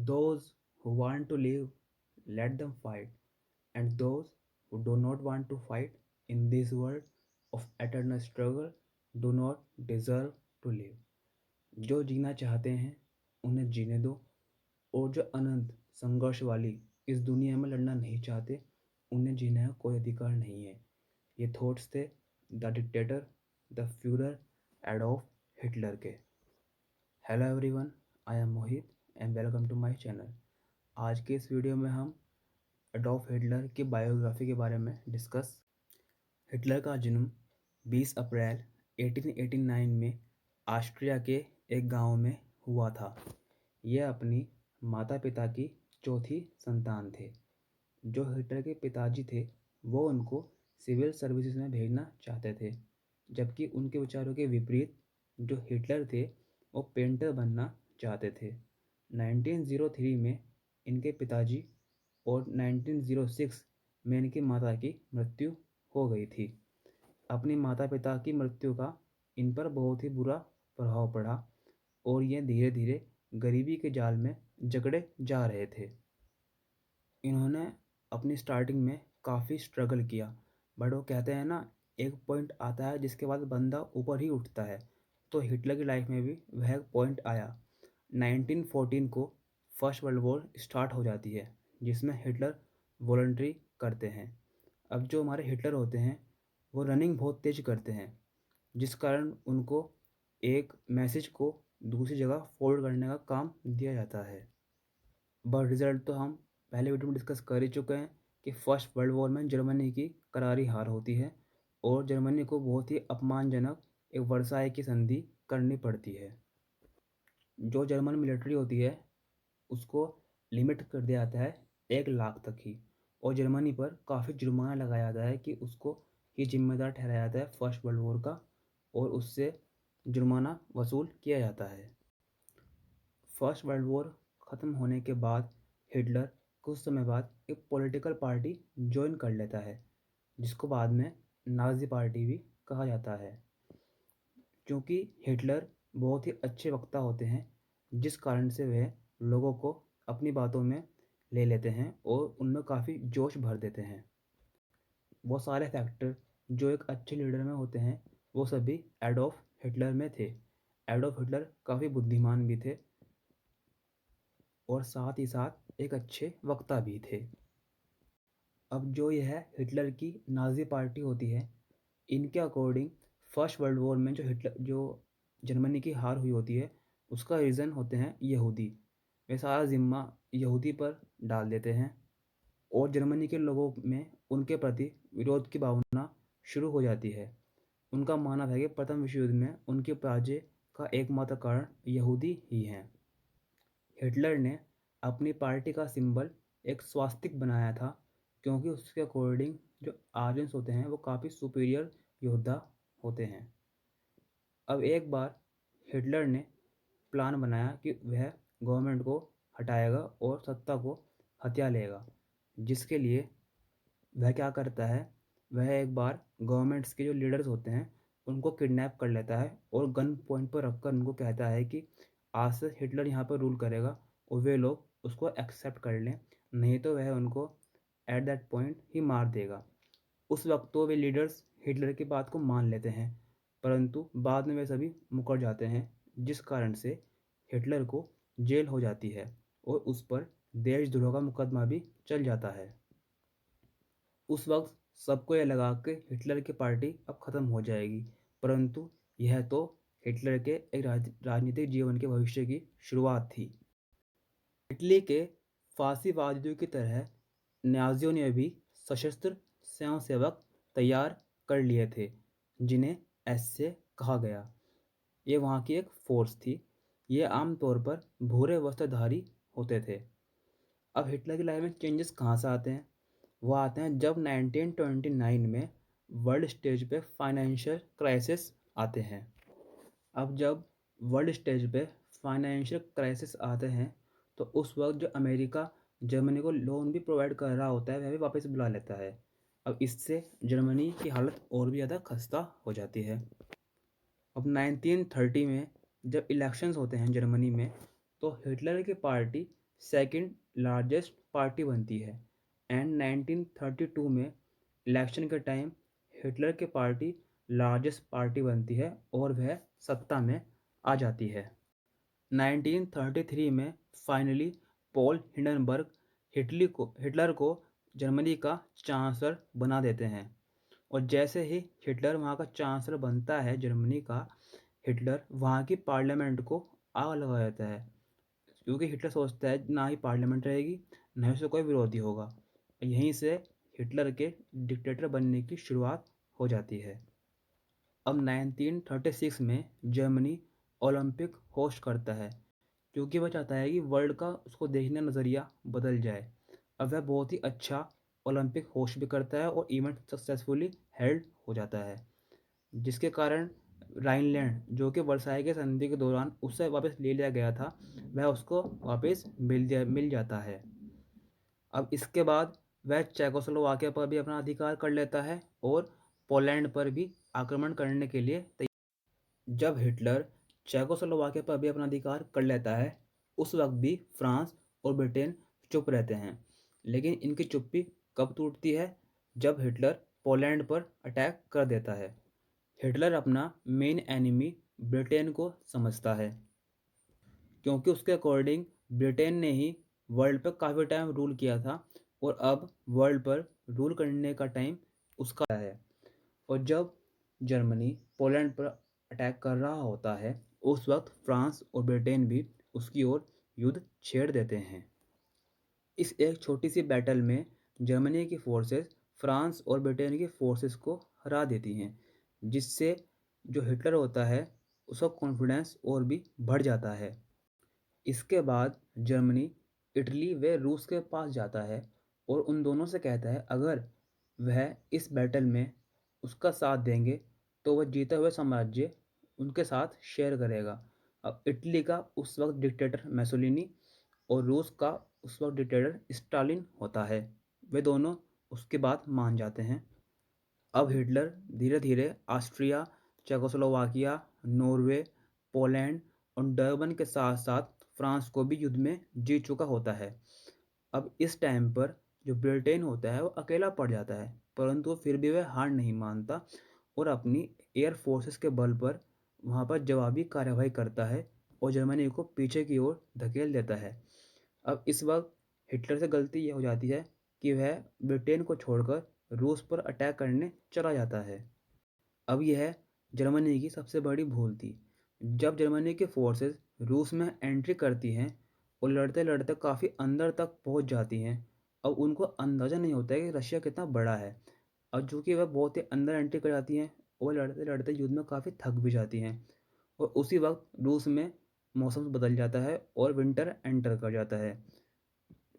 Those who want to live, let them fight, and those who do not want to fight in this world of eternal struggle do not deserve to live. जो जीना चाहते हैं उन्हें जीने दो, और जो अनंत संघर्ष वाली इस दुनिया में लड़ना नहीं चाहते उन्हें जीने का कोई अधिकार नहीं है। ये थॉट्स थे the dictator, the Führer Adolf Hitler के। Hello everyone, I am Mohit and welcome to my channel. आज के इस वीडियो में हम एडोल्फ हिटलर की बायोग्राफी के बारे में डिस्कस। हिटलर का जन्म 20 अप्रैल 1889 में ऑस्ट्रिया के एक गांव में हुआ था। यह अपनी माता पिता की चौथी संतान थे। जो हिटलर के पिताजी थे वो उनको सिविल सर्विसेज में भेजना चाहते थे, जबकि उनके विचारों के विपरीत जो हिटलर थे वो पेंटर बनना चाहते थे। 1903 में इनके पिताजी और 1906 में इनकी माता की मृत्यु हो गई थी। अपनी माता पिता की मृत्यु का इन पर बहुत ही बुरा प्रभाव पड़ा और ये धीरे धीरे गरीबी के जाल में जकड़े जा रहे थे। इन्होंने अपनी स्टार्टिंग में काफ़ी स्ट्रगल किया, बट वो कहते हैं ना, एक पॉइंट आता है जिसके बाद बंदा ऊपर ही उठता है। तो हिटलर की लाइफ में भी वह एक पॉइंट आया। 1914 को फर्स्ट वर्ल्ड वॉर स्टार्ट हो जाती है, जिसमें हिटलर वॉलंटरी करते हैं। अब जो हमारे हिटलर होते हैं वो रनिंग बहुत तेज करते हैं, जिस कारण उनको एक मैसेज को दूसरी जगह फॉरवर्ड करने का काम दिया जाता है। बट रिजल्ट तो हम पहले वीडियो में डिस्कस कर ही चुके हैं कि फर्स्ट वर्ल्ड वॉर में जर्मनी की करारी हार होती है और जर्मनी को बहुत ही अपमानजनक एक वर्साई की संधि करनी पड़ती है। जो जर्मन मिलिट्री होती है उसको लिमिट कर दिया जाता है 1 लाख तक ही, और जर्मनी पर काफ़ी जुर्माना लगाया जाता है कि उसको ही जिम्मेदार ठहराया जाता है फर्स्ट वर्ल्ड वॉर का, और उससे जुर्माना वसूल किया जाता है। फर्स्ट वर्ल्ड वॉर ख़त्म होने के बाद हिटलर कुछ समय बाद एक पॉलिटिकल पार्टी ज्वाइन कर लेता है, जिसको बाद में नाज़ी पार्टी भी कहा जाता है। क्योंकि हिटलर बहुत ही अच्छे वक्ता होते हैं, जिस कारण से वह लोगों को अपनी बातों में ले लेते हैं और उनमें काफ़ी जोश भर देते हैं। वो सारे फैक्टर जो एक अच्छे लीडर में होते हैं वो सभी एडोल्फ हिटलर में थे। एडोल्फ हिटलर काफ़ी बुद्धिमान भी थे और साथ ही साथ एक अच्छे वक्ता भी थे। अब जो यह हिटलर की नाज़ी पार्टी होती है, इनके अकॉर्डिंग फर्स्ट वर्ल्ड वॉर में जो जर्मनी की हार हुई होती है उसका रीज़न होते हैं यहूदी। वे सारा ज़िम्मा यहूदी पर डाल देते हैं और जर्मनी के लोगों में उनके प्रति विरोध की भावना शुरू हो जाती है। उनका मानना है कि प्रथम विश्व युद्ध में उनकी पराजय का एकमात्र कारण यहूदी ही हैं। हिटलर ने अपनी पार्टी का सिंबल एक स्वास्तिक बनाया था, क्योंकि उसके अकॉर्डिंग जो आर्यंस होते हैं वो काफ़ी सुपीरियर योद्धा होते हैं। अब एक बार हिटलर ने प्लान बनाया कि वह गवर्नमेंट को हटाएगा और सत्ता को हथिया लेगा, जिसके लिए वह क्या करता है, वह एक बार गवर्नमेंट्स के जो लीडर्स होते हैं उनको किडनैप कर लेता है और गन पॉइंट पर रखकर उनको कहता है कि आज से हिटलर यहाँ पर रूल करेगा, और वे लोग उसको एक्सेप्ट कर लें, नहीं तो वह उनको एट दैट पॉइंट ही मार देगा। उस वक्त तो वे लीडर्स हिटलर की बात को मान लेते हैं, परंतु बाद में वे सभी मुकर जाते हैं, जिस कारण से हिटलर को जेल हो जाती है और उस पर देशद्रोह का मुकदमा भी चल जाता है। उस वक्त सबको यह लगा कि हिटलर की पार्टी अब ख़त्म हो जाएगी, परंतु यह तो हिटलर के एक राजनीतिक जीवन के भविष्य की शुरुआत थी। इटली के फांसीवादियों की तरह नाज़ियों ने भी सशस्त्र स्वयंसेवक तैयार कर लिए थे, जिन्हें एसए कहा गया। ये वहाँ की एक फोर्स थी। ये आमतौर पर भूरे वस्त्रधारी होते थे। अब हिटलर की लाइफ में चेंजेस कहाँ से आते हैं? वो आते हैं जब 1929 में वर्ल्ड स्टेज पे फाइनेंशियल क्राइसिस आते हैं। अब जब वर्ल्ड स्टेज पे फाइनेंशियल क्राइसिस आते हैं तो उस वक्त जो अमेरिका जर्मनी को लोन भी प्रोवाइड कर रहा होता है वह भी वापस बुला लेता है। अब इससे जर्मनी की हालत और भी ज़्यादा खस्ता हो जाती है। अब 1930 में जब इलेक्शंस होते हैं जर्मनी में, तो हिटलर की पार्टी सेकंड लार्जेस्ट पार्टी बनती है। एंड 1932 में इलेक्शन के टाइम हिटलर की पार्टी लार्जेस्ट पार्टी बनती है और वह सत्ता में आ जाती है। 1933 में फाइनली पॉल हिंडनबर्ग हिटलर को जर्मनी का चांसलर बना देते हैं। और जैसे ही हिटलर वहाँ का चांसलर बनता है जर्मनी का, हिटलर वहाँ की पार्लियामेंट को आग लगा देता है, क्योंकि हिटलर सोचता है ना ही पार्लियामेंट रहेगी ना ही उससे कोई विरोधी होगा। यहीं से हिटलर के डिक्टेटर बनने की शुरुआत हो जाती है। अब 1936 में जर्मनी ओलंपिक होस्ट करता है, क्योंकि वह चाहता है कि वर्ल्ड का उसको देखने का नज़रिया बदल जाए। अब वह बहुत ही अच्छा ओलंपिक होस्ट भी करता है और इवेंट सक्सेसफुली हेल्ड हो जाता है, जिसके कारण राइनलैंड जो कि वर्साई के संधि के दौरान उससे वापस ले लिया गया था, वह उसको वापस मिल जाता है। अब इसके बाद वह चेकोस्लोवाकिया पर भी अपना अधिकार कर लेता है और पोलैंड पर भी आक्रमण करने के लिए तैयार। जब हिटलर चेकोस्लोवाकिया पर भी अपना अधिकार कर लेता है, उस वक्त भी फ्रांस और ब्रिटेन चुप रहते हैं। लेकिन इनकी चुप्पी कब टूटती है? जब हिटलर पोलैंड पर अटैक कर देता है। हिटलर अपना मेन एनिमी ब्रिटेन को समझता है, क्योंकि उसके अकॉर्डिंग ब्रिटेन ने ही वर्ल्ड पर काफ़ी टाइम रूल किया था और अब वर्ल्ड पर रूल करने का टाइम उसका है। और जब जर्मनी पोलैंड पर अटैक कर रहा होता है, उस वक्त फ्रांस और ब्रिटेन भी उसकी ओर युद्ध छेड़ देते हैं। इस एक छोटी सी बैटल में जर्मनी की फोर्सेस फ्रांस और ब्रिटेन की फोर्सेस को हरा देती हैं, जिससे जो हिटलर होता है उसका कॉन्फिडेंस और भी बढ़ जाता है। इसके बाद जर्मनी इटली व रूस के पास जाता है और उन दोनों से कहता है अगर वह इस बैटल में उसका साथ देंगे तो वह जीता हुआ साम्राज्य उनके साथ शेयर करेगा। अब इटली का उस वक्त डिक्टेटर मैसोलिनी और रूस का उस वक्त डिक्टेटर स्टालिन होता है। वे दोनों उसके बात मान जाते हैं। अब हिटलर धीरे धीरे ऑस्ट्रिया, चेकोस्लोवाकिया, नॉर्वे, पोलैंड और डर्बन के साथ साथ फ्रांस को भी युद्ध में जीत चुका होता है। अब इस टाइम पर जो ब्रिटेन होता है वो अकेला पड़ जाता है, परंतु फिर भी वह हार नहीं मानता और अपनी एयर फोर्सेस के बल पर वहाँ पर जवाबी कार्रवाई करता है और जर्मनी को पीछे की ओर धकेल देता है। अब इस वक्त हिटलर से गलती ये हो जाती है कि वह ब्रिटेन को छोड़कर रूस पर अटैक करने चला जाता है। अब यह जर्मनी की सबसे बड़ी भूल थी। जब जर्मनी की फोर्सेस रूस में एंट्री करती हैं और लड़ते लड़ते काफ़ी अंदर तक पहुंच जाती हैं, अब उनको अंदाज़ा नहीं होता है कि रशिया कितना बड़ा है। अब चूँकि वह बहुत ही अंदर एंट्री कर जाती हैं और लड़ते लड़ते युद्ध में काफ़ी थक भी जाती हैं, और उसी वक्त रूस में मौसम बदल जाता है और विंटर एंटर कर जाता है।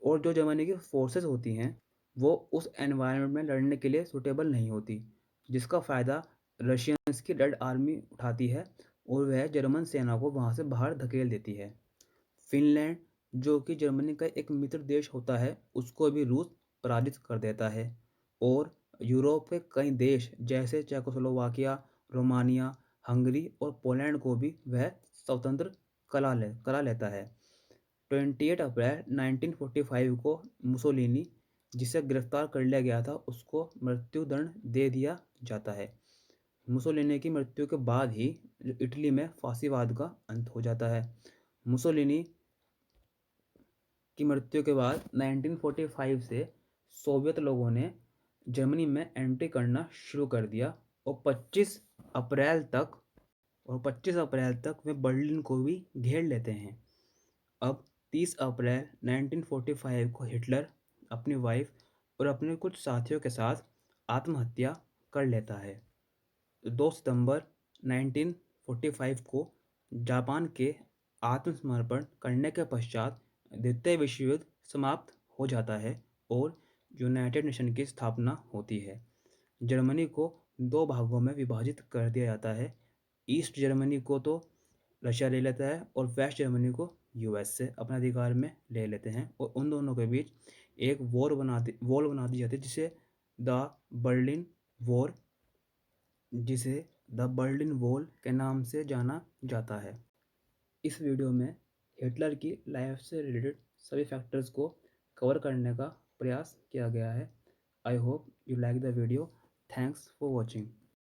और जो जर्मनी की फोर्सेस होती हैं वो उस एनवायरनमेंट में लड़ने के लिए सूटेबल नहीं होती, जिसका फ़ायदा रशियंस की रेड आर्मी उठाती है और वह जर्मन सेना को वहाँ से बाहर धकेल देती है। फिनलैंड जो कि जर्मनी का एक मित्र देश होता है उसको भी रूस पराजित कर देता है और यूरोप के कई देश जैसे चेकोस्लोवाकिया, रोमानिया, हंगरी और पोलैंड को भी वह स्वतंत्र करा लेता है। 28 अप्रैल 1945 को मुसोलिनी, जिसे गिरफ्तार कर लिया गया था, उसको मृत्युदंड दे दिया जाता है। मुसोलिनी की मृत्यु के बाद ही इटली में फांसीवाद का अंत हो जाता है। मुसोलिनी की मृत्यु के बाद 1945 से सोवियत लोगों ने जर्मनी में एंट्री करना शुरू कर दिया और 25 अप्रैल तक वे बर्लिन को भी घेर लेते हैं। अब 30 अप्रैल 1945 को हिटलर अपनी वाइफ और अपने कुछ साथियों के साथ आत्महत्या कर लेता है। 2 सितंबर 1945 को जापान के आत्मसमर्पण करने के पश्चात द्वितीय विश्व युद्ध समाप्त हो जाता है और यूनाइटेड नेशन की स्थापना होती है। जर्मनी को दो भागों में विभाजित कर दिया जाता है। ईस्ट जर्मनी को तो रशिया ले लेता है और वेस्ट जर्मनी को यूएस से अपने अधिकार में ले लेते हैं और उन दोनों के बीच एक वॉल बना दी जाती है द बर्लिन वॉर जिसे द बर्लिन वॉल के नाम से जाना जाता है। इस वीडियो में हिटलर की लाइफ से रिलेटेड सभी फैक्टर्स को कवर करने का प्रयास किया गया है। I hope you like the video. Thanks for watching.